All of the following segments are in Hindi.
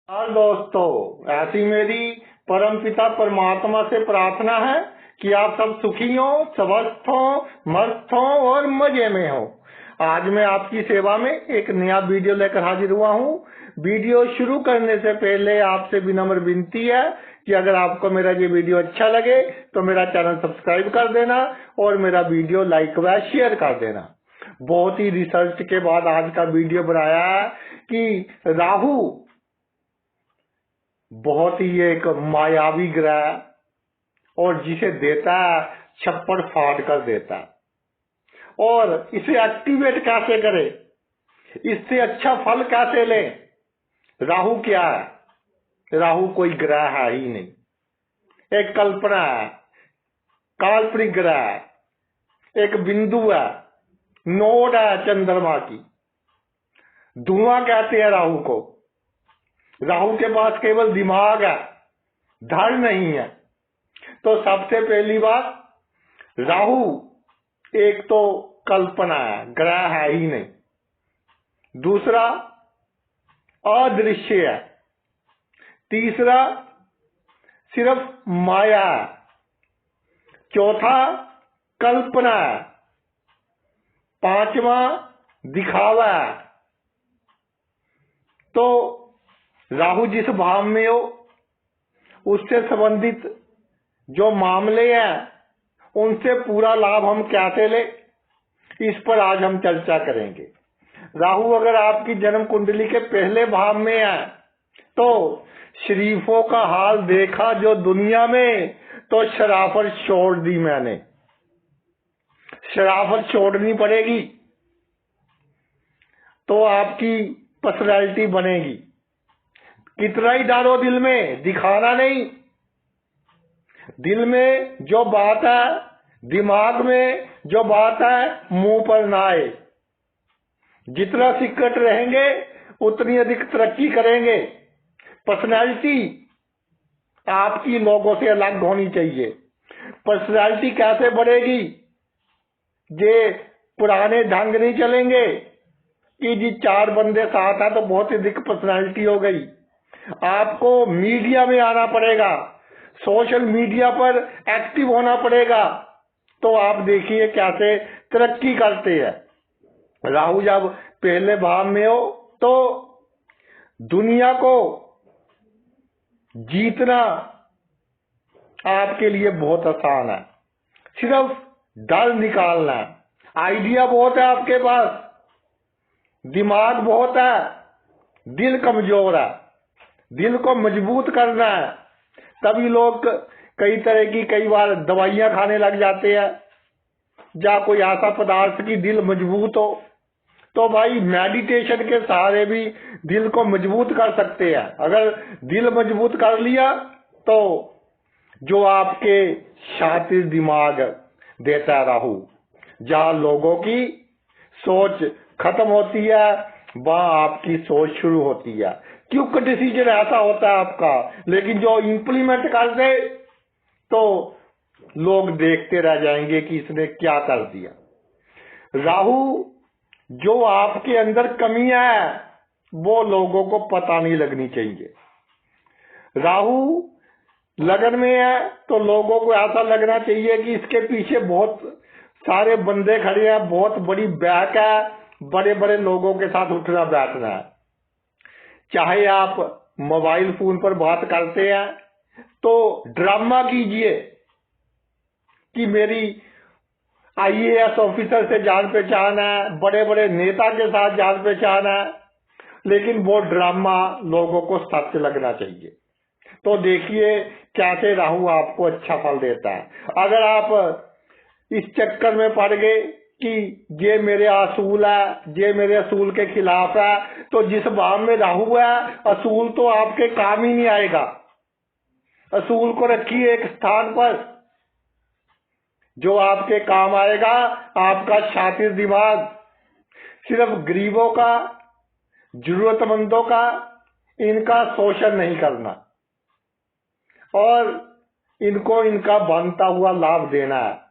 हाँ दोस्तों, ऐसी मेरी परमपिता परमात्मा से प्रार्थना है कि आप सब सुखी हो, स्वस्थ हो, मस्त हो और मजे में हो। आज मैं आपकी सेवा में एक नया वीडियो लेकर हाजिर हुआ हूँ। वीडियो शुरू करने से पहले आपसे विनम्र विनती है कि अगर आपको मेरा ये वीडियो अच्छा लगे तो मेरा चैनल सब्सक्राइब कर देना और मेरा वीडियो लाइक व शेयर कर देना। बहुत ही रिसर्च के बाद आज का वीडियो बनाया है कि राहु बहुत ही एक मायावी ग्रह और जिसे देता है छप्पड़ फाड़ कर देता है। और इसे एक्टिवेट कैसे करें, इससे अच्छा फल कैसे लें। राहु क्या है? राहु कोई ग्रह है ही नहीं, एक कल्पना है, काल्पनिक ग्रह है, एक बिंदु है, नोड है चंद्रमा की। धुआं कहते हैं राहु को। राहु के पास केवल दिमाग है, धड़ नहीं है। तो सबसे पहली बात, राहु एक तो कल्पना है, ग्रह है ही नहीं। दूसरा, अदृश्य है। तीसरा, सिर्फ माया है। चौथा, कल्पना है। पांचवा, दिखावा है। तो राहु जिस भाव में हो उससे संबंधित जो मामले हैं उनसे पूरा लाभ हम कैसे ले, इस पर आज हम चर्चा करेंगे। राहु अगर आपकी जन्म कुंडली के पहले भाव में है तो शरीफों का हाल देखा जो दुनिया में, तो शराफत छोड़ दी मैंने। शराफत छोड़नी पड़ेगी तो आपकी पर्सनैलिटी बनेगी। कितना ही डालो दिल में, दिखाना नहीं। दिल में जो बात है, दिमाग में जो बात है, मुंह पर ना आए। जितना सीक्रेट रहेंगे उतनी अधिक तरक्की करेंगे। पर्सनैलिटी आपकी लोगों से अलग होनी चाहिए। पर्सनैलिटी कैसे बढ़ेगी? ये पुराने ढंग नहीं चलेंगे कि जी चार बंदे साथ हैं तो बहुत अधिक पर्सनैलिटी हो गई। आपको मीडिया में आना पड़ेगा, सोशल मीडिया पर एक्टिव होना पड़ेगा। तो आप देखिए कैसे तरक्की करते हैं। राहु जब पहले भाव में हो तो दुनिया को जीतना आपके लिए बहुत आसान है। सिर्फ डर निकालना है। आइडिया बहुत है आपके पास, दिमाग बहुत है, दिल कमजोर है। दिल को मजबूत करना है। तभी लोग कई बार दवाइयां खाने लग जाते हैं या कोई ऐसा पदार्थ की दिल मजबूत हो। तो भाई मेडिटेशन के सहारे भी दिल को मजबूत कर सकते हैं। अगर दिल मजबूत कर लिया तो जो आपके शातिर दिमाग देता है राहु, जहां लोगों की सोच खत्म होती है वहां आपकी सोच शुरू होती है। क्विक डिसीजन ऐसा होता है आपका, लेकिन जो इम्प्लीमेंट कर दे तो लोग देखते रह जाएंगे कि इसने क्या कर दिया। राहु जो आपके अंदर कमियां है वो लोगों को पता नहीं लगनी चाहिए। राहु लगन में है तो लोगों को ऐसा लगना चाहिए कि इसके पीछे बहुत सारे बंदे खड़े हैं, बहुत बड़ी बैक है, बड़े बड़े लोगों के साथ उठना बैठना है। चाहे आप मोबाइल फोन पर बात करते हैं तो ड्रामा कीजिए कि मेरी आईएएस ऑफिसर से जान पहचान है, बड़े बड़े नेता के साथ जान पहचान है, लेकिन वो ड्रामा लोगों को सच लगना चाहिए। तो देखिए कैसे राहु आपको अच्छा फल देता है। अगर आप इस चक्कर में पड़ गए कि ये मेरे असूल है, ये मेरे असूल के खिलाफ है, तो जिस भाव में राहु है असूल तो आपके काम ही नहीं आएगा। असूल को रखिए एक स्थान पर, जो आपके काम आएगा आपका शातिर दिमाग। सिर्फ गरीबों का, जरूरतमंदों का, इनका शोषण नहीं करना और इनको इनका बनता हुआ लाभ देना है।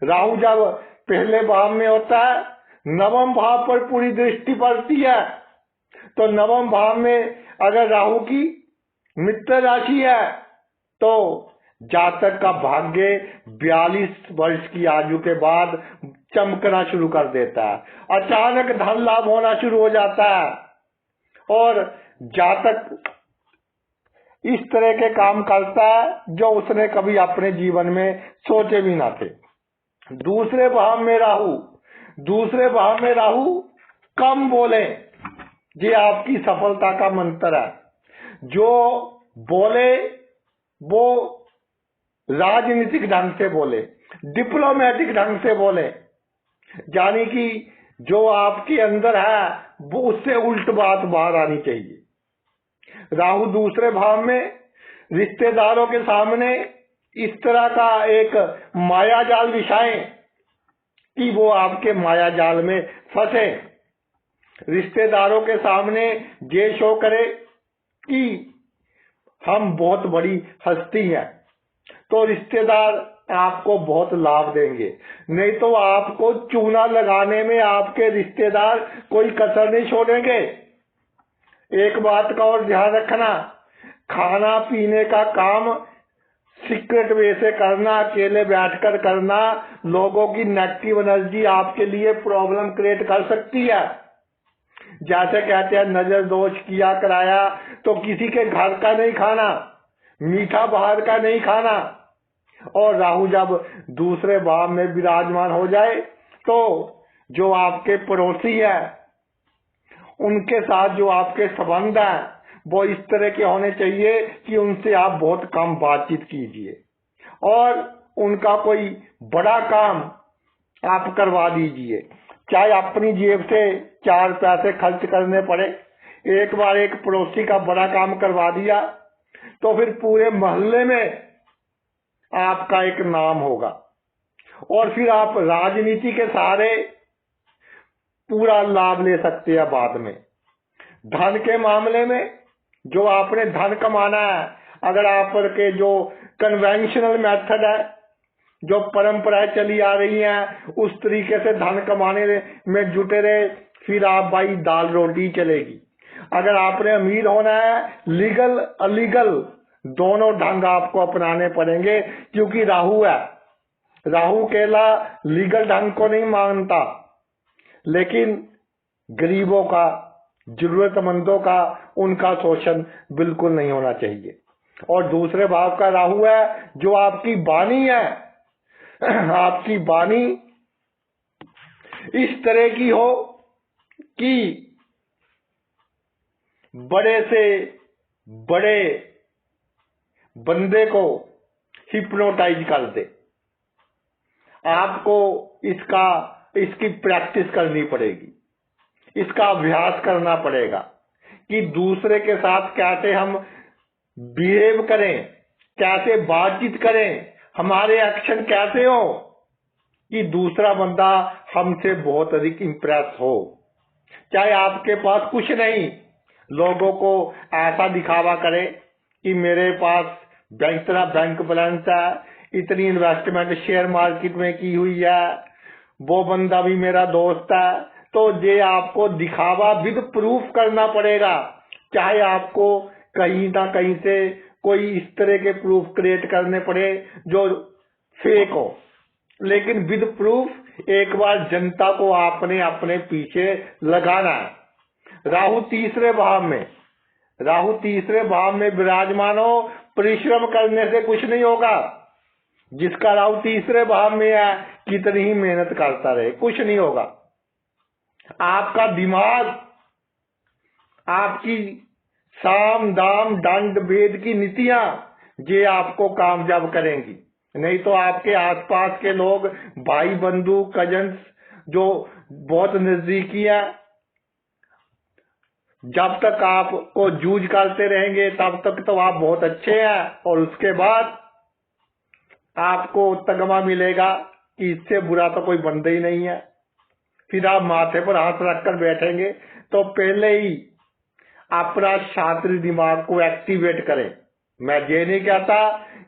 राहु जब पहले भाव में होता है, नवम भाव पर पूरी दृष्टि पड़ती है, तो नवम भाव में अगर राहु की मित्र राशि है तो जातक का भाग्य 42 वर्ष की आयु के बाद चमकना शुरू कर देता है। अचानक धन लाभ होना शुरू हो जाता है और जातक इस तरह के काम करता है जो उसने कभी अपने जीवन में सोचे भी ना थे। दूसरे भाव में राहु कम बोले, ये आपकी सफलता का मंत्र है। जो बोले वो राजनीतिक ढंग से बोले, डिप्लोमेटिक ढंग से बोले, यानी कि जो आपके अंदर है वो उससे उल्ट बात बाहर आनी चाहिए। राहु दूसरे भाव में रिश्तेदारों के सामने इस तरह का एक माया जाल बिछाएं कि वो आपके माया जाल में फंसे। रिश्तेदारों के सामने ये शो करे कि हम बहुत बड़ी हस्ती हैं, तो रिश्तेदार आपको बहुत लाभ देंगे, नहीं तो आपको चूना लगाने में आपके रिश्तेदार कोई कसर नहीं छोड़ेंगे। एक बात का और ध्यान रखना, खाना पीने का काम सीक्रेट वे से करना, अकेले बैठकर करना, लोगों की नेगेटिव एनर्जी आपके लिए प्रॉब्लम क्रिएट कर सकती है। जैसे कहते हैं नजर दोष किया कराया, तो किसी के घर का नहीं खाना, मीठा बाहर का नहीं खाना। और राहु जब दूसरे भाव में विराजमान हो जाए तो जो आपके पड़ोसी है उनके साथ जो आपके संबंध है वो इस तरह के होने चाहिए कि उनसे आप बहुत कम बातचीत कीजिए और उनका कोई बड़ा काम आप करवा दीजिए, चाहे अपनी जेब से 4 पैसे खर्च करने पड़े। एक बार एक पड़ोसी का बड़ा काम करवा दिया तो फिर पूरे मोहल्ले में आपका एक नाम होगा और फिर आप राजनीति के सहारे पूरा लाभ ले सकते हैं बाद में। धन के मामले में जो आपने धन कमाना है, अगर आप के जो कन्वेंशनल मेथड है, जो परंपराएं चली आ रही हैं, उस तरीके से धन कमाने में जुटे रहे, फिर आप भाई दाल रोटी चलेगी। अगर आपने अमीर होना है, लीगल अलीगल दोनों ढंग आपको अपनाने पड़ेंगे, क्योंकि राहु है। राहु केला लीगल ढंग को नहीं मानता, लेकिन गरीबों का, जरूरतमंदों का, उनका शोषण बिल्कुल नहीं होना चाहिए। और दूसरे भाव का राहु है जो आपकी वाणी है, आपकी वाणी इस तरह की हो कि बड़े से बड़े बंदे को हिप्नोटाइज कर दे। आपको इसकी प्रैक्टिस करनी पड़ेगी, इसका अभ्यास करना पड़ेगा कि दूसरे के साथ कैसे हम बिहेव करें, कैसे बातचीत करें, हमारे एक्शन कैसे हो कि दूसरा बंदा हमसे बहुत अधिक इंप्रेस हो। चाहे आपके पास कुछ नहीं, लोगों को ऐसा दिखावा करे कि मेरे पास इतना बैंक बैलेंस है, इतनी इन्वेस्टमेंट शेयर मार्केट में की हुई है, वो बंदा भी मेरा दोस्त है। तो ये आपको दिखावा विद प्रूफ करना पड़ेगा, चाहे आपको कहीं ना कहीं से कोई इस तरह के प्रूफ क्रिएट करने पड़े जो फेक हो, लेकिन विद प्रूफ एक बार जनता को आपने अपने पीछे लगाना है। राहु तीसरे भाव में विराजमान हो, परिश्रम करने से कुछ नहीं होगा। जिसका राहु तीसरे भाव में है, कितनी ही मेहनत करता रहे, कुछ नहीं होगा। आपका दिमाग, आपकी साम दाम दंड भेद की नीतियां ये आपको कामयाब करेंगी। नहीं तो आपके आसपास के लोग, भाई बंधु कजन्स जो बहुत नजदीकी है, जब तक आपको जूझ करते रहेंगे तब तक तो आप बहुत अच्छे हैं, और उसके बाद आपको तगमा मिलेगा कि इससे बुरा तो कोई बंदा ही नहीं है। फिर आप माथे पर हाथ रखकर बैठेंगे। तो पहले ही अपना शास्त्रीय दिमाग को एक्टिवेट करें। मैं ये नहीं कहता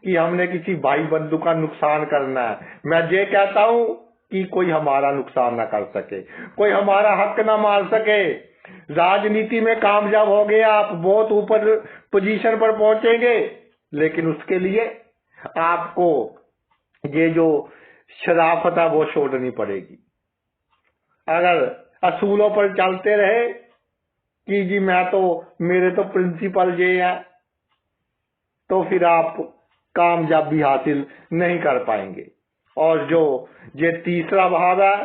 कि हमने किसी भाई बंधु का नुकसान करना है, मैं ये कहता हूं कि कोई हमारा नुकसान ना कर सके, कोई हमारा हक ना मार सके। राजनीति में कामयाब हो गए आप, बहुत ऊपर पोजीशन पर पहुंचेंगे, लेकिन उसके लिए आपको ये जो शराफत है वो छोड़नी पड़ेगी। अगर असूलों पर चलते रहे कि जी मेरे तो प्रिंसिपल ये है, तो फिर आप कामयाबी हासिल नहीं कर पाएंगे। और जो ये तीसरा भाव है,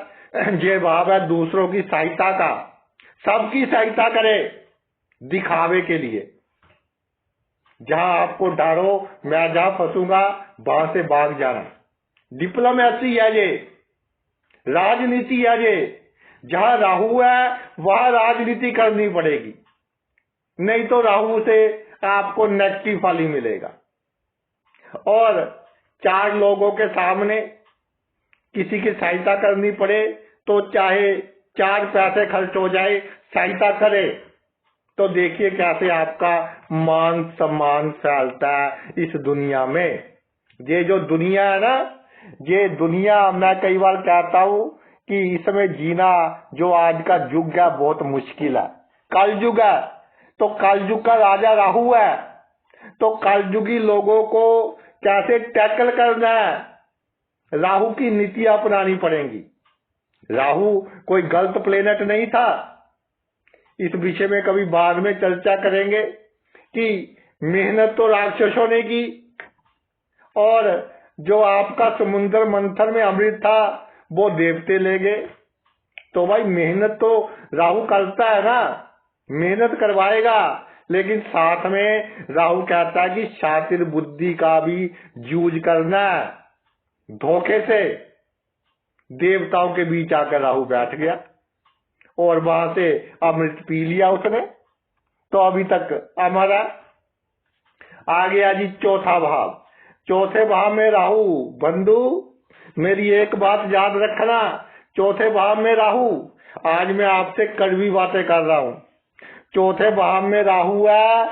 ये भाव है दूसरों की सहायता का। सबकी सहायता करे दिखावे के लिए। जहां आपको डर हो, मैं जहां फंसूंगा वहां से भाग जाना। डिप्लोमेसी है ये, राजनीति है ये। जहां राहु है वहां राजनीति करनी पड़ेगी, नहीं तो राहु से आपको नेगेटिव फल ही मिलेगा। और चार लोगों के सामने किसी की सहायता करनी पड़े तो चाहे 4 पैसे खर्च हो जाए, सहायता करे, तो देखिए कैसे आपका मान सम्मान फैलता है इस दुनिया में। ये जो दुनिया है ना, ये दुनिया, मैं कई बार कहता हूं कि इसमें जीना जो आज का युग है बहुत मुश्किल है। कलयुग है, तो कलयुग का राजा राहु है, तो कलयुगी लोगों को कैसे टैकल करना है, राहु की नीति अपनानी पड़ेगी। राहु कोई गलत प्लेनेट नहीं था। इस विषय में कभी बाद में चर्चा करेंगे कि मेहनत तो राक्षसों ने की, और जो आपका समुद्र मंथन में अमृत था वो देवते ले गए। तो भाई मेहनत तो राहु करता है ना, मेहनत करवाएगा, लेकिन साथ में राहु कहता है कि शातिर बुद्धि का भी यूज करना है। धोखे से देवताओं के बीच आकर राहु बैठ गया और वहां से अमृत पी लिया उसने, तो अभी तक अमर है। आ गया जी चौथा भाव। चौथे भाव में राहु, बंधु मेरी एक बात याद रखना, चौथे भाव में राहु, आज मैं आपसे कड़वी बातें कर रहा हूं। चौथे भाव में राहु है,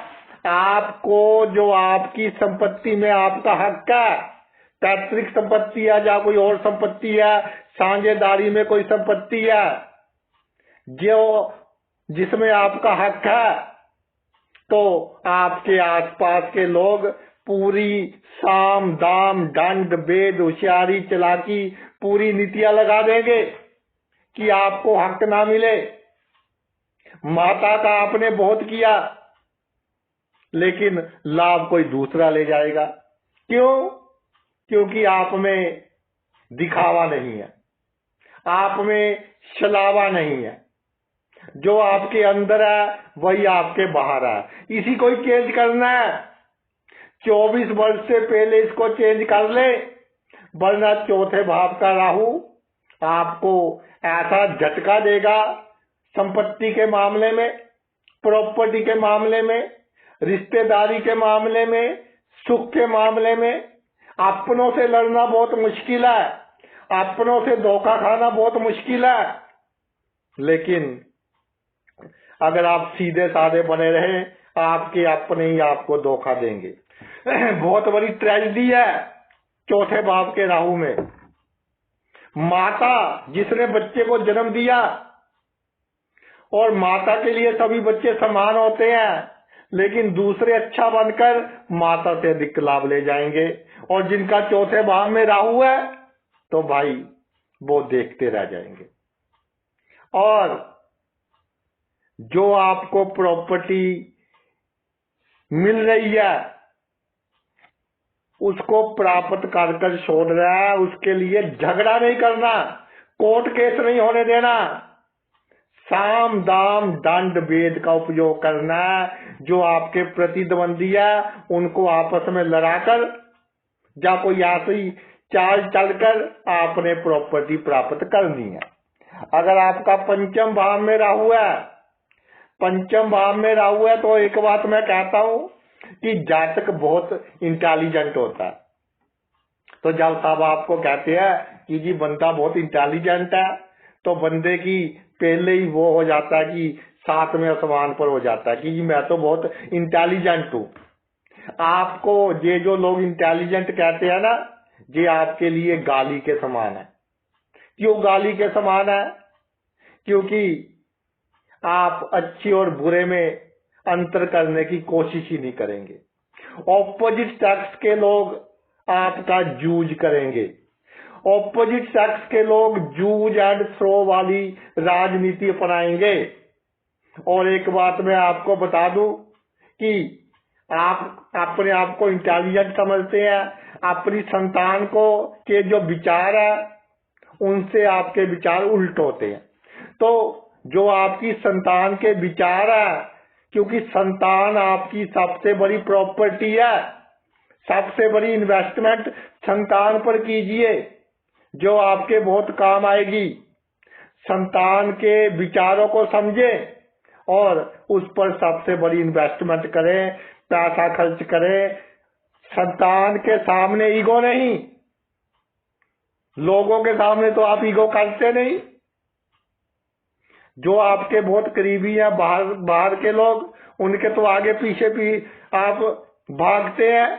आपको जो आपकी संपत्ति में आपका हक है, पैतृक संपत्ति है या कोई और संपत्ति है, साझेदारी में कोई संपत्ति है जो जिसमें आपका हक है, तो आपके आसपास के लोग पूरी साम दाम दंड भेद होशियारी चालाकी पूरी नीतियां लगा देंगे कि आपको हक ना मिले। माता का आपने बहुत किया, लेकिन लाभ कोई दूसरा ले जाएगा। क्यों? क्योंकि आप में दिखावा नहीं है, आप में छलावा नहीं है। जो आपके अंदर है वही आपके बाहर है। इसी को ही चेंज करना है। 24 वर्ष से पहले इसको चेंज कर ले, वरना चौथे भाव का राहु आपको ऐसा झटका देगा संपत्ति के मामले में, प्रॉपर्टी के मामले में, रिश्तेदारी के मामले में, सुख के मामले में। अपनों से लड़ना बहुत मुश्किल है, अपनों से धोखा खाना बहुत मुश्किल है, लेकिन अगर आप सीधे साधे बने रहे, आपके अपने ही आपको धोखा देंगे। बहुत बड़ी ट्रेजेडी है चौथे भाव के राहु में। माता जिसने बच्चे को जन्म दिया, और माता के लिए सभी बच्चे समान होते हैं, लेकिन दूसरे अच्छा बनकर माता से अधिक लाभ ले जाएंगे। और जिनका चौथे भाव में राहु है, तो भाई वो देखते रह जाएंगे। और जो आपको प्रॉपर्टी मिल रही है उसको प्राप्त कर छोड़ रहा है, उसके लिए झगड़ा नहीं करना, कोर्ट केस नहीं होने देना, साम दाम दंड भेद का उपयोग करना। जो आपके प्रतिद्वंदी है उनको आपस में लड़ाकर या कोई ऐसी चाल चलकर आपने प्रॉपर्टी प्राप्त करनी है। अगर आपका पंचम भाव में राहु है, पंचम भाव में राहु है, तो एक बात मैं कहता हूं कि जातक बहुत इंटेलिजेंट होता है। तो जब साहब आपको कहते हैं कि जी बंदा बहुत इंटेलिजेंट है, तो बंदे की पहले ही वो हो जाता है कि 7वें आसमान पर हो जाता है कि जी मैं तो बहुत इंटेलिजेंट हूं। आपको ये जो लोग इंटेलिजेंट कहते हैं ना, ये आपके लिए गाली के समान है। क्यों गाली के समान है? क्योंकि आप अच्छे और बुरे में अंतर करने की कोशिश ही नहीं करेंगे। ऑपोजिट सेक्स के लोग आपका जूझ करेंगे। ऑपोजिट सेक्स के लोग जूझ एंड थ्रो वाली राजनीति अपनाएंगे। और एक बात मैं आपको बता दूं कि आप अपने आप को इंटेलिजेंट समझते हैं, अपनी संतान को के जो विचार है उनसे आपके विचार उल्ट होते हैं। तो जो आपकी संतान के विचार है, क्योंकि संतान आपकी सबसे बड़ी प्रॉपर्टी है, सबसे बड़ी इन्वेस्टमेंट संतान पर कीजिए जो आपके बहुत काम आएगी। संतान के विचारों को समझें और उस पर सबसे बड़ी इन्वेस्टमेंट करें, पैसा खर्च करें। संतान के सामने ईगो नहीं, लोगों के सामने तो आप ईगो करते नहीं। जो आपके बहुत करीबी हैं, बाहर के लोग, उनके तो आगे पीछे भी आप भागते हैं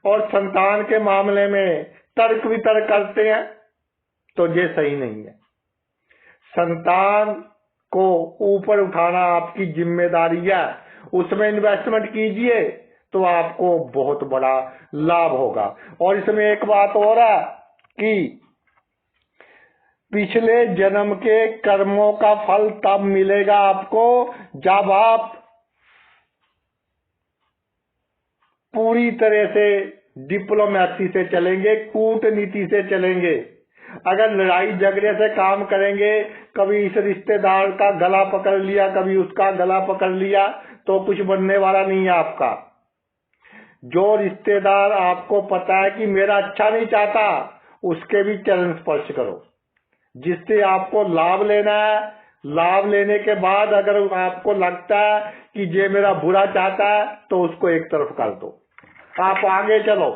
और संतान के मामले में तर्क वितर्क करते हैं, तो ये सही नहीं है। संतान को ऊपर उठाना आपकी जिम्मेदारी है, उसमें इन्वेस्टमेंट कीजिए तो आपको बहुत बड़ा लाभ होगा। और इसमें एक बात और है कि पिछले जन्म के कर्मों का फल तब मिलेगा आपको जब आप पूरी तरह से डिप्लोमेसी से चलेंगे, कूटनीति से चलेंगे। अगर लड़ाई झगड़े से काम करेंगे, कभी इस रिश्तेदार का गला पकड़ लिया, कभी उसका गला पकड़ लिया, तो कुछ बनने वाला नहीं है आपका। जो रिश्तेदार आपको पता है कि मेरा अच्छा नहीं चाहता, उसके भी चरण स्पर्श करो, जिससे आपको लाभ लेना है। लाभ लेने के बाद अगर आपको लगता है कि ये मेरा बुरा चाहता है, तो उसको एक तरफ कर दो, आप आगे चलो।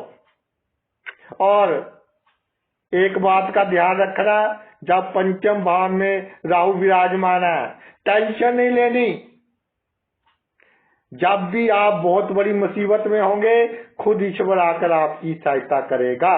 और एक बात का ध्यान रखना, जब पंचम भाव में राहु विराजमान है, टेंशन नहीं लेनी। जब भी आप बहुत बड़ी मुसीबत में होंगे, खुद ईश्वर आकर आपकी सहायता करेगा।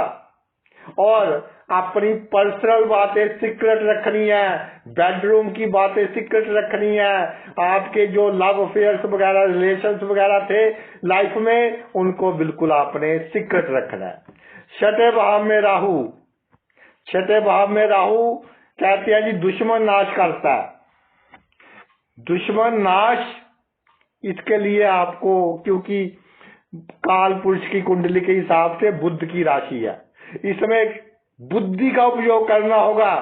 और अपनी पर्सनल बातें सीक्रेट रखनी है, बेडरूम की बातें सीक्रेट रखनी है। आपके जो लव अफेयर्स वगैरह, रिलेशंस वगैरह थे लाइफ में, उनको बिल्कुल आपने सीक्रेट रखना है। छठे भाव में राहु, छठे भाव में राहु कहते हैं जी दुश्मन नाश करता है। दुश्मन नाश इसके लिए आपको, क्योंकि काल पुरुष की कुंडली के हिसाब से बुध की राशि है, इसमें बुद्धि का उपयोग करना होगा।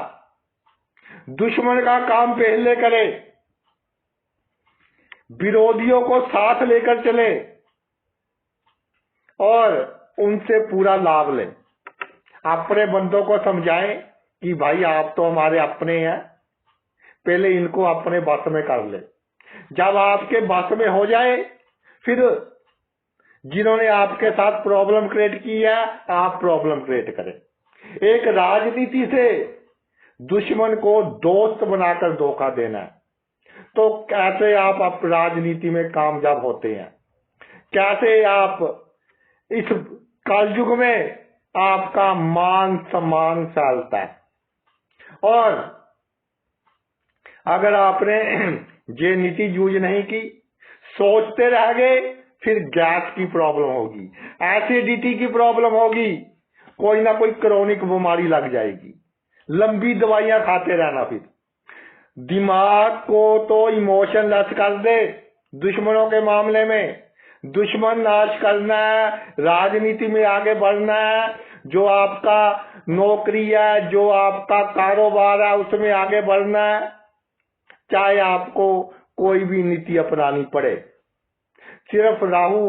दुश्मन का काम पहले करे, विरोधियों को साथ लेकर चले और उनसे पूरा लाभ लें। अपने बंदों को समझाएं कि भाई आप तो हमारे अपने हैं, पहले इनको अपने वश में कर ले। जब आपके वश में हो जाए, फिर जिन्होंने आपके साथ प्रॉब्लम क्रिएट की है, आप प्रॉब्लम क्रिएट करें। एक राजनीति से दुश्मन को दोस्त बनाकर धोखा देना है, तो कैसे आप राजनीति में कामयाब होते हैं? कैसे आप इस कलयुग में आपका मान सम्मान फैलता है? और अगर आपने ये नीति यूज नहीं की, सोचते रह गए, फिर गैस की प्रॉब्लम होगी, एसिडिटी की प्रॉब्लम होगी, कोई ना कोई क्रोनिक बीमारी लग जाएगी, लंबी दवाइयां खाते रहना। फिर दिमाग को तो इमोशनलेस कर दे। दुश्मनों के मामले में दुश्मन नाश करना है, राजनीति में आगे बढ़ना है, जो आपका नौकरी है, जो आपका कारोबार है, उसमें आगे बढ़ना है, चाहे आपको कोई भी नीति अपनानी पड़े। सिर्फ राहु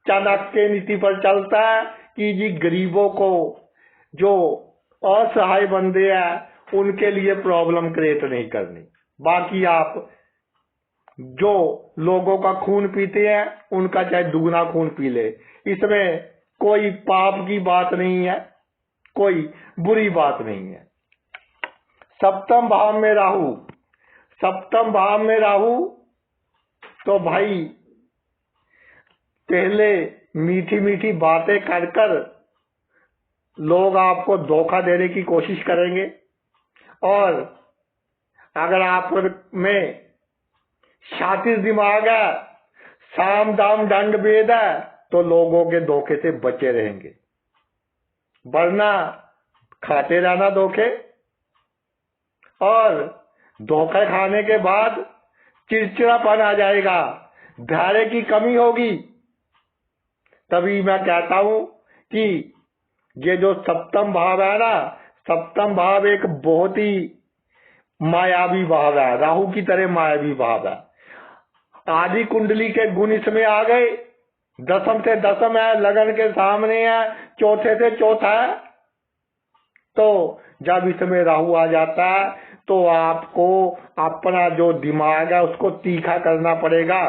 चाणक्य नीति पर चलता है कि जी गरीबों को, जो असहाय बंदे हैं, उनके लिए प्रॉब्लम क्रिएट नहीं करनी। बाकी आप जो लोगों का खून पीते हैं, उनका चाहे दुगना खून पी ले, इसमें कोई पाप की बात नहीं है, कोई बुरी बात नहीं है। सप्तम भाव में राहु, सप्तम भाव में राहु, तो भाई पहले मीठी मीठी बातें कर कर लोग आपको धोखा देने की कोशिश करेंगे, और अगर आप में शातिर दिमाग है, साम दाम दंड भेद है, तो लोगों के धोखे से बचे रहेंगे, वरना खाते रहना धोखे। और धोखा खाने के बाद चिड़चिड़ापन आ जाएगा, धैर्य की कमी होगी। तभी मैं कहता हूं कि ये जो सप्तम भाव है ना, सप्तम भाव एक बहुत ही मायावी भाव है, राहु की तरह मायावी भाव है। आदि कुंडली के गुण इसमें आ गए, दसम से दसम है, लगन के सामने है, चौथे से चौथा है। तो जब इसमें राहु आ जाता है तो आपको अपना जो दिमाग है उसको तीखा करना पड़ेगा,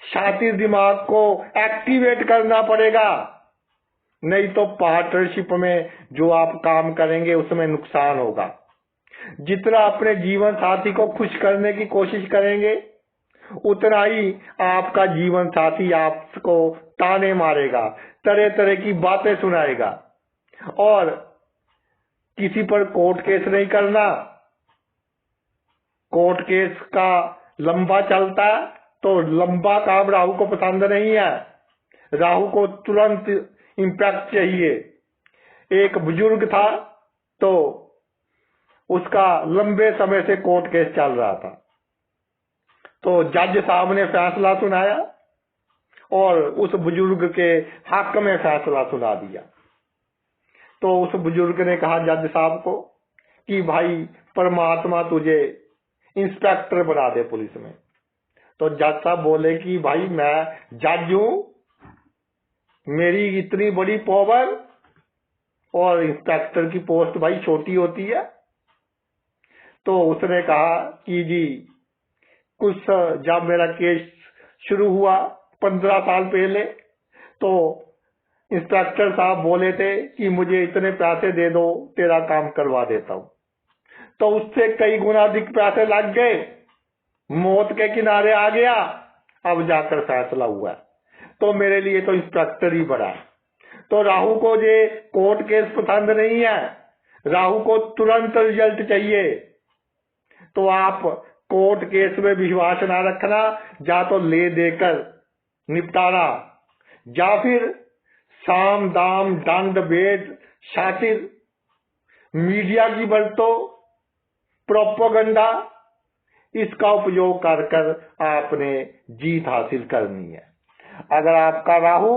शातिर दिमाग को एक्टिवेट करना पड़ेगा, नहीं तो पार्टनरशिप में जो आप काम करेंगे उसमें नुकसान होगा। जितना अपने जीवन साथी को खुश करने की कोशिश करेंगे उतना ही आपका जीवन साथी आपको ताने मारेगा, तरह तरह की बातें सुनाएगा। और किसी पर कोर्ट केस नहीं करना, कोर्ट केस का लंबा चलता है तो लंबा काम राहु को पसंद नहीं है, राहु को तुरंत इम्पैक्ट चाहिए। एक बुजुर्ग था तो उसका लंबे समय से कोर्ट केस चल रहा था, तो जज साहब ने फैसला सुनाया और उस बुजुर्ग के हक में फैसला सुना दिया। तो उस बुजुर्ग ने कहा जज साहब को कि भाई परमात्मा तुझे इंस्पेक्टर बना दे पुलिस में। तो जज साहब बोले कि भाई मैं जज हूं, मेरी इतनी बड़ी पावर, और इंस्पेक्टर की पोस्ट भाई छोटी होती है। तो उसने कहा कि जी कुछ जब मेरा केस शुरू हुआ 15 साल पहले, तो इंस्पेक्टर साहब बोले थे कि मुझे इतने पैसे दे दो, तेरा काम करवा देता हूं। तो उससे कई गुना अधिक पैसे लग गए, मौत के किनारे आ गया, अब जाकर फैसला हुआ। तो मेरे लिए तो इंस्पेक्टर ही बड़ा है। तो राहु को ये कोर्ट केस पसंद नहीं है, राहु को तुरंत रिजल्ट चाहिए। तो आप कोर्ट केस में विश्वास ना रखना, या तो ले देकर निपटारा, या फिर साम दाम दंड भेद शातिर, मीडिया की बरतों, प्रोपोगंडा, इसका उपयोग कर कर आपने जीत हासिल करनी है। अगर आपका राहु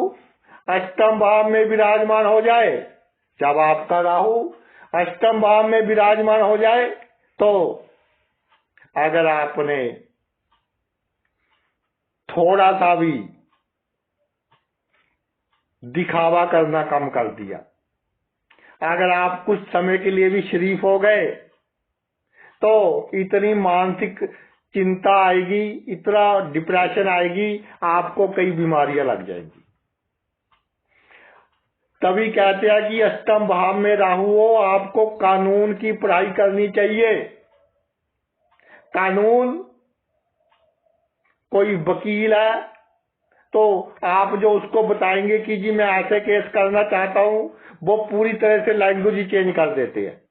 अष्टम भाव में विराजमान हो जाए, जब आपका राहु अष्टम भाव में विराजमान हो जाए, तो अगर आपने थोड़ा सा भी दिखावा करना कम कर दिया, अगर आप कुछ समय के लिए भी शरीफ हो गए, तो इतनी मानसिक चिंता आएगी, इतना डिप्रेशन आएगी, आपको कई बीमारियां लग जाएंगी। तभी कहते हैं कि अष्टम भाव में राहु हो, आपको कानून की पढ़ाई करनी चाहिए। कानून, कोई वकील है तो आप जो उसको बताएंगे कि जी मैं ऐसे केस करना चाहता हूं, वो पूरी तरह से लैंग्वेज ही चेंज कर देते हैं।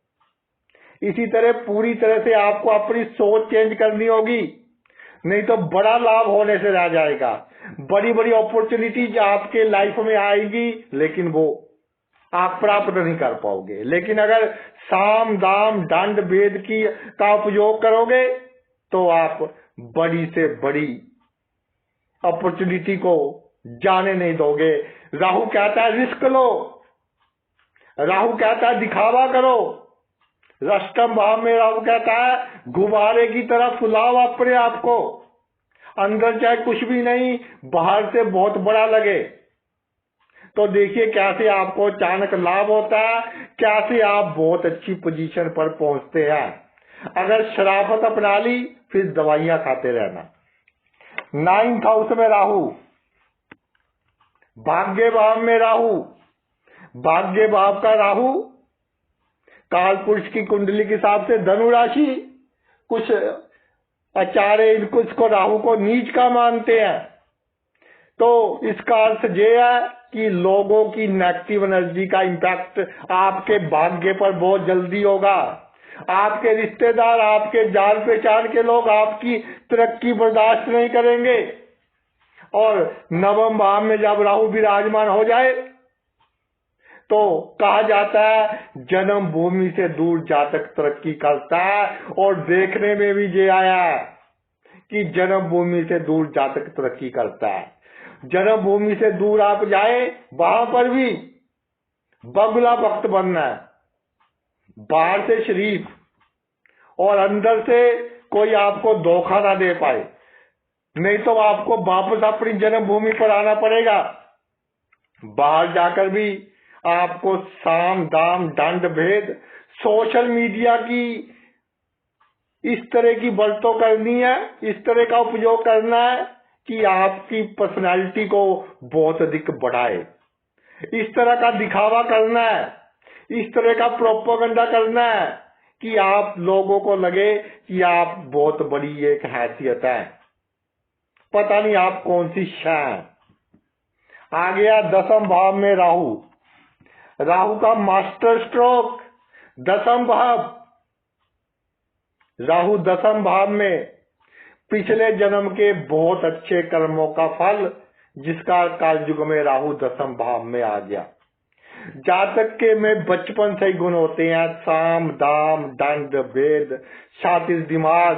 इसी तरह पूरी तरह से आपको अपनी सोच चेंज करनी होगी, नहीं तो बड़ा लाभ होने से रह जाएगा। बड़ी बड़ी अपॉर्चुनिटीज आपके लाइफ में आएगी, लेकिन वो आप प्राप्त नहीं कर पाओगे। लेकिन अगर साम दाम दंड भेद की का उपयोग करोगे तो आप बड़ी से बड़ी अपॉर्चुनिटी को जाने नहीं दोगे। राहु कहता है रिस्क लो, राहु कहता है दिखावा करो। अष्टम भाव में राहु कहता है गुब्बारे की तरह फुलाओ अपने आप को, अंदर चाहे कुछ भी नहीं, बाहर से बहुत बड़ा लगे। तो देखिए कैसे आपको अचानक लाभ होता है, कैसे आप बहुत अच्छी पोजीशन पर पहुंचते हैं। अगर शराफत अपना ली फिर दवाइयां खाते रहना। 9th हाउस में राहु, भाग्य भाव में राहु, भाग्य भाव का राहु काल पुरुष की कुंडली के हिसाब से धनु राशि, कुछ आचार्य इसको राहु को नीच का मानते हैं। तो इसका अर्थ ये है कि लोगों की नेगेटिव एनर्जी का इम्पैक्ट आपके भाग्य पर बहुत जल्दी होगा। आपके रिश्तेदार, आपके जान पहचान के लोग आपकी तरक्की बर्दाश्त नहीं करेंगे। और नवम भाव में जब राहु विराजमान हो जाए तो कहा जाता है जन्म भूमि से दूर जातक तरक्की करता है। और देखने में भी ये आया है कि जन्म भूमि से दूर जातक तरक्की करता है। जन्म भूमि से दूर आप जाए, वहां पर भी बगुला वक्त बनना है, बाहर से शरीफ और अंदर से कोई आपको धोखा ना दे पाए, नहीं तो आपको वापस अपनी जन्मभूमि पर आना पड़ेगा। बाहर जाकर भी आपको साम दाम दंड भेद सोशल मीडिया की इस तरह की बरतों करनी है, इस तरह का उपयोग करना है कि आपकी पर्सनालिटी को बहुत अधिक बढ़ाए। इस तरह का दिखावा करना है, इस तरह का प्रोपेगेंडा करना है कि आप लोगों को लगे कि आप बहुत बड़ी एक हैसियत है। पता नहीं आप कौन सी शान। आ गया दसम भाव में राहु। राहु का मास्टर स्ट्रोक दसम भाव। राहु दसम भाव में पिछले जन्म के बहुत अच्छे कर्मों का फल, जिसका कालयुग में राहु दसम भाव में आ गया। जातक के में बचपन से ही गुण होते हैं, साम दाम दंड भेद, शातिर दिमाग,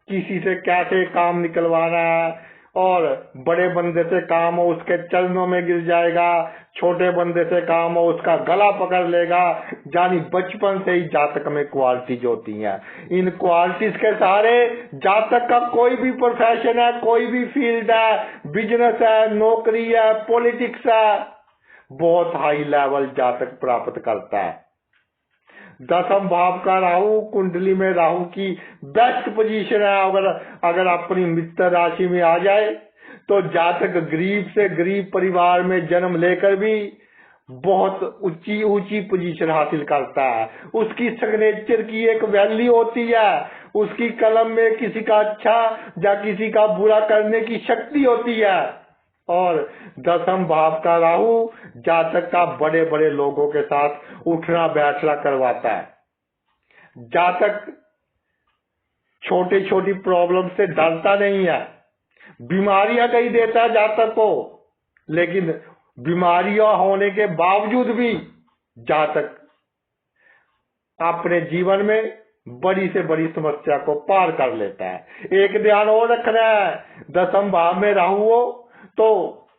किसी से कैसे काम निकलवाना है, और बड़े बंदे से काम हो उसके चरणों में गिर जाएगा, छोटे बंदे से काम हो उसका गला पकड़ लेगा। यानी बचपन से ही जातक में क्वालिटीज होती हैं। इन क्वालिटीज के सहारे जातक का कोई भी प्रोफेशन है, कोई भी फील्ड है, बिजनेस है, नौकरी है, पॉलिटिक्स है, बहुत हाई लेवल जातक प्राप्त करता है। दसम भाव का राहु कुंडली में राहु की बेस्ट पोजीशन है। अगर अपनी मित्र राशि में आ जाए तो जातक गरीब से गरीब परिवार में जन्म लेकर भी बहुत ऊंची ऊंची पोजीशन हासिल करता है। उसकी सिग्नेचर की एक वैल्यू होती है, उसकी कलम में किसी का अच्छा या किसी का बुरा करने की शक्ति होती है। और दसम भाव का राहु जातक का बड़े बड़े लोगों के साथ उठना बैठना करवाता है। जातक छोटी छोटी प्रॉब्लम से डरता नहीं है। बीमारियां कहीं देता है जातक को, लेकिन बीमारियां होने के बावजूद भी जातक अपने जीवन में बड़ी से बड़ी समस्या को पार कर लेता है। एक ध्यान और रखना है, दसम भाव में राहु हो तो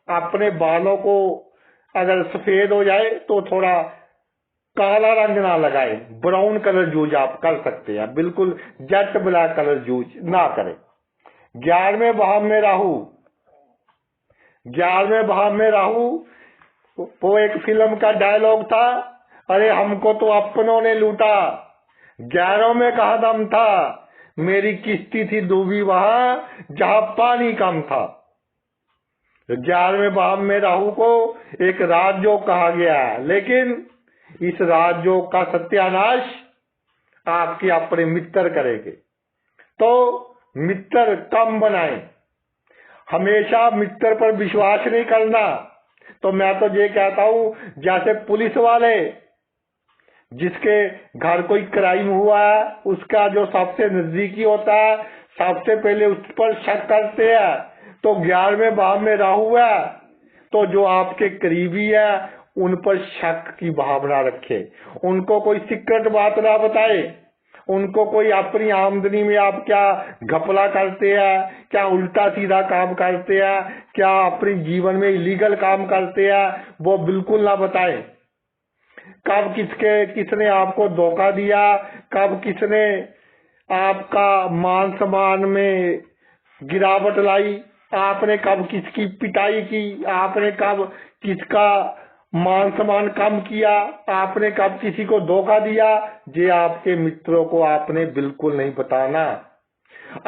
अपने बालों को अगर सफेद हो जाए तो थोड़ा काला रंग ना लगाए, ब्राउन कलर यूज आप कर सकते हैं, बिल्कुल जेट ब्लैक कलर यूज ना करें। 11वें भाव में राहु। 11वें भाव में राहु, वो एक फिल्म का डायलॉग था, अरे हमको तो अपनों ने लूटा, 11 में कहा दम था, मेरी किश्ती थी डूबी वहां जहां पानी कम था। 11वें भाव में राहु को एक राजयोग कहा गया है, लेकिन इस राजयोग का सत्यानाश आपके अपने मित्र करेंगे। तो मित्र कम बनाएं, हमेशा मित्र पर विश्वास नहीं करना। तो मैं तो ये कहता हूं, जैसे पुलिस वाले जिसके घर कोई क्राइम हुआ है, उसका जो सबसे नजदीकी होता है सबसे पहले उस पर शक करते हैं। तो 11वें भाव में राहु है तो जो आपके करीबी है उन पर शक की भावना रखे, उनको कोई सीक्रेट बात ना बताए, उनको कोई अपनी आमदनी में आप क्या घपला करते हैं, क्या उल्टा सीधा काम करते हैं, क्या अपने जीवन में इलीगल काम करते हैं, वो बिल्कुल ना बताए। कब किसने आपको धोखा दिया, कब किसने आपका मान सम्मान में गिरावट लाई, आपने कब किसकी पिटाई की, आपने कब किसका मान सम्मान कम किया, आपने कब किसी को धोखा दिया, ये आपके मित्रों को आपने बिल्कुल नहीं बताना।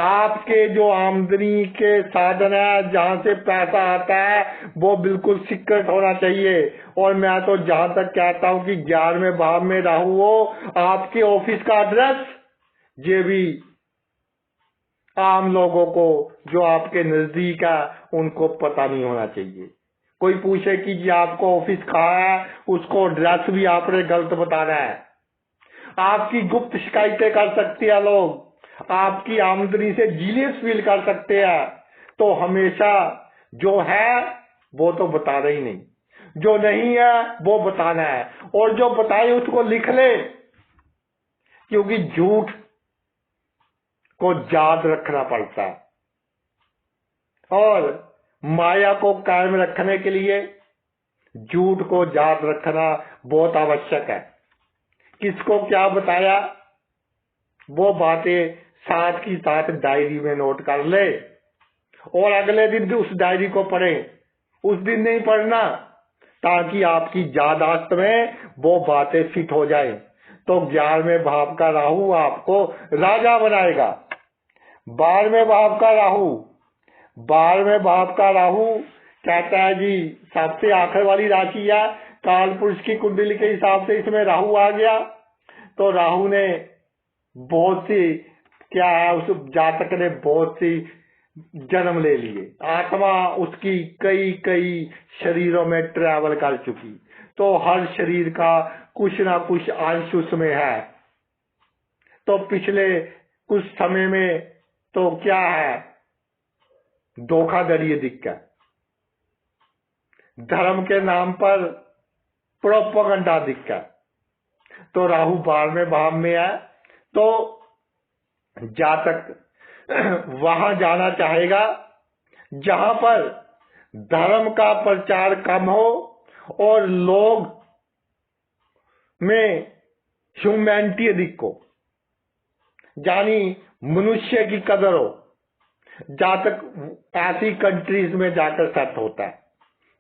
आपके जो आमदनी के साधन है, जहां से पैसा आता है, वो बिल्कुल सीक्रेट होना चाहिए। और मैं तो जहां तक कहता हूं कि 11वें भाव में राहु हो, आपके ऑफिस का एड्रेस ये भी आम लोगों को जो आपके नजदीक है उनको पता नहीं होना चाहिए। कोई पूछे कि जी आपको ऑफिस कहाँ है, उसको एड्रेस भी आपने गलत बताना है। आपकी गुप्त शिकायतें कर सकते हैं लोग, आपकी आमदनी से जीलियस फील कर सकते हैं। तो हमेशा जो है वो तो बताना ही नहीं, जो नहीं है वो बताना है, और जो बताए उसको लिख ले, क्योंकि झूठ को याद रखना पड़ता है और माया को कायम रखने के लिए झूठ को याद रखना बहुत आवश्यक है। किसको क्या बताया वो बातें साथ की साथ डायरी में नोट कर ले, और अगले दिन भी उस डायरी को पढ़ें, उस दिन नहीं पढ़ना, ताकि आपकी याददाश्त में वो बातें फिट हो जाए। तो 11वें भाव का राहु आपको राजा बनाएगा। 12वें भाव का राहु, 12वें भाव का राहु कहता है जी सबसे आखिर वाली राशि है, काल पुरुष की कुंडली के हिसाब से इसमें राहु आ गया। तो राहु ने बहुत सी क्या है, उस जातक ने बहुत सी जन्म ले लिए, आत्मा उसकी कई कई शरीरों में ट्रैवल कर चुकी, तो हर शरीर का कुछ ना कुछ अंश उसमें है। तो पिछले कुछ समय में तो क्या है, धोखाधड़ी दिक्कत, धर्म के नाम पर प्रोपेगेंडा दिक्कत। तो राहु 12वें भाव में है, तो जातक वहां जाना चाहेगा जहां पर धर्म का प्रचार कम हो और लोग में ह्यूमैनिटी अधिक हो, यानी मनुष्य की कदर हो। जातक ऐसी कंट्रीज में जाकर सेट होता है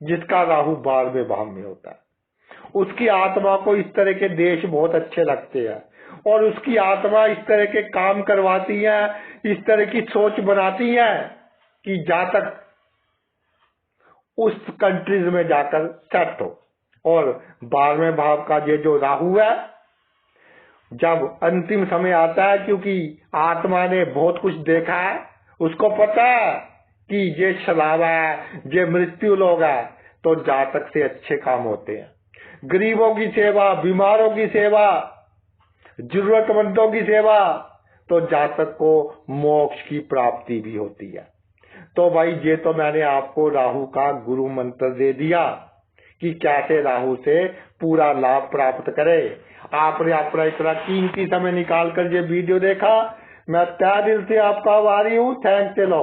जिसका राहु 12वें भाव में होता है। उसकी आत्मा को इस तरह के देश बहुत अच्छे लगते हैं, और उसकी आत्मा इस तरह के काम करवाती है, इस तरह की सोच बनाती है कि जातक उस कंट्रीज में जाकर सेट हो। और 12वें भाव का ये जो राहु है, जब अंतिम समय आता है, क्योंकि आत्मा ने बहुत कुछ देखा है, उसको पता है कि ये छलावा है, ये मृत्यु लोग है, तो जातक से अच्छे काम होते हैं। गरीबों की सेवा, बीमारों की सेवा, जरूरतमंदों की सेवा, तो जातक को मोक्ष की प्राप्ति भी होती है। तो भाई ये तो मैंने आपको राहु का गुरु मंत्र दे दिया कि कैसे राहु से पूरा लाभ प्राप्त करे। आपने अपना इतना कीमती समय निकाल कर ये वीडियो देखा, मैं तहे दिल से आपका आभारी हूँ। Thanks a lot.